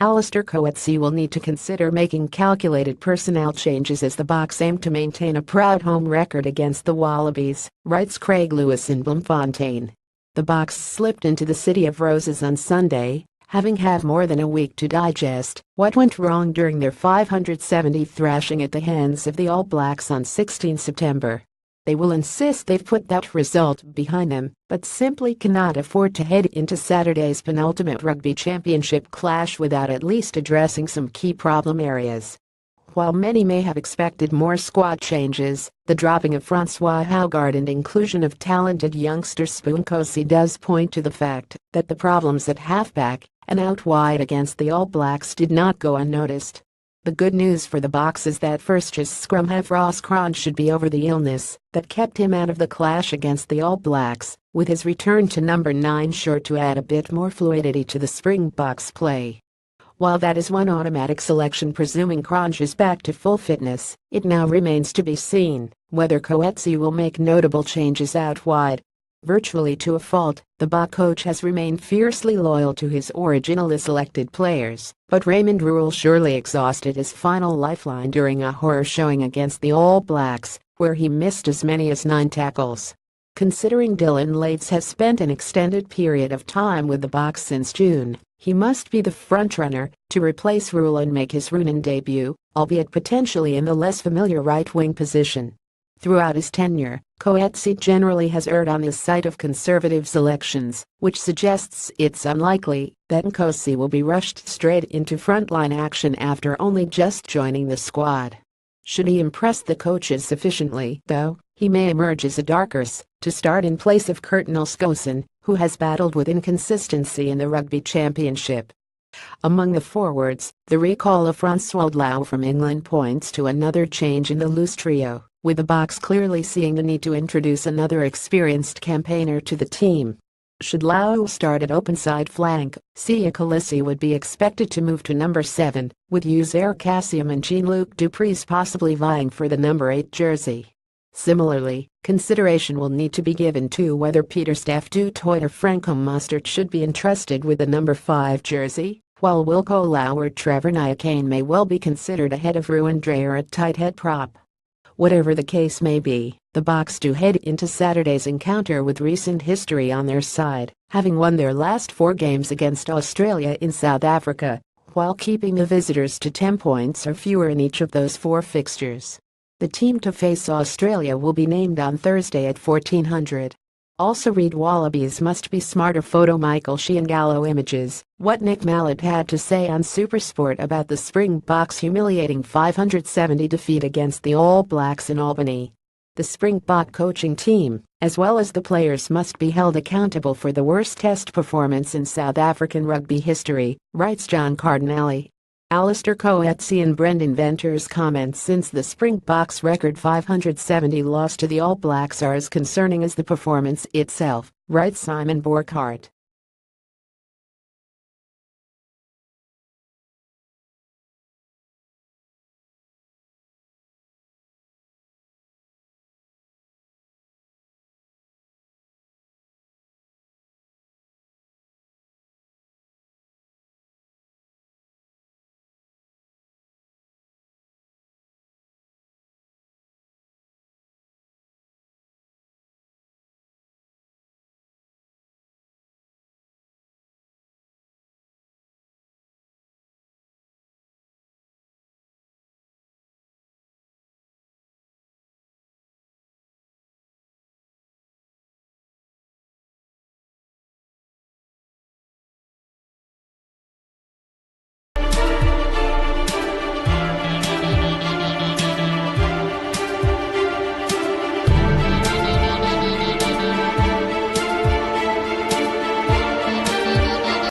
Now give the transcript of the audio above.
Allister Coetzee will need to consider making calculated personnel changes as the Boks aim to maintain a proud home record against the Wallabies, writes Craig Lewis in Bloemfontein. The Boks slipped into the City of Roses on Sunday, having had more than a week to digest what went wrong during their 570 thrashing at the hands of the All Blacks on 16 September. They will insist they've put that result behind them, but simply cannot afford to head into Saturday's penultimate rugby championship clash without at least addressing some key problem areas. While many may have expected more squad changes, the dropping of Francois Hougaard and inclusion of talented youngster Allister Coetzee does point to the fact that the problems at halfback and out wide against the All Blacks did not go unnoticed. The good news for the Boks is that first choice scrum half Ross Cron should be over the illness that kept him out of the clash against the All Blacks, with his return to number 9 sure to add a bit more fluidity to the Springboks' play. While that is one automatic selection presuming Cron is back to full fitness, it now remains to be seen whether Coetzee will make notable changes out wide. Virtually to a fault, the Boks coach has remained fiercely loyal to his originally selected players, but Raymond Rhule surely exhausted his final lifeline during a horror showing against the All Blacks, where he missed as many as 9 tackles. Considering Dylan Lates has spent an extended period of time with the Boks since June, he must be the frontrunner to replace Rhule and make his Roonan debut, albeit potentially in the less familiar right-wing position. Throughout his tenure, Coetzee generally has erred on the side of conservative selections, which suggests it's unlikely that Coetzee will be rushed straight into frontline action after only just joining the squad. Should he impress the coaches sufficiently, though, he may emerge as a dark horse to start in place of Curtin Skousen, who has battled with inconsistency in the Rugby Championship. Among the forwards, the recall of Francois Lau from England points to another change in the loose trio, with the Boks clearly seeing the need to introduce another experienced campaigner to the team. Should Lau start at open side flank, Allister Coetzee would be expected to move to number 7, with Uzair Kassem and Jean-Luc Dupreez possibly vying for the number 8 jersey. Similarly, consideration will need to be given to whether Pieter-Steph du Toit or Franco Mostert should be entrusted with the number 5 jersey, while Wilco Lau or Trevor Nyakane may well be considered ahead of Ruan Dreyer at tight head prop. Whatever the case may be, the Boks do head into Saturday's encounter with recent history on their side, having won their last 4 games against Australia in South Africa, while keeping the visitors to 10 points or fewer in each of those 4 fixtures. The team to face Australia will be named on Thursday at 1400. Also read Wallabies must be smarter photo Michael Schiangalo images, what Nick Mallett had to say on SuperSport about the Springboks' humiliating 570 defeat against the All Blacks in Albany. The Springbok coaching team, as well as the players, must be held accountable for the worst test performance in South African rugby history, writes John Cardinelli. Allister Coetzee and Brendan Venter's comments since the Springboks' record 570 loss to the All Blacks are as concerning as the performance itself, writes Simon Borkhardt.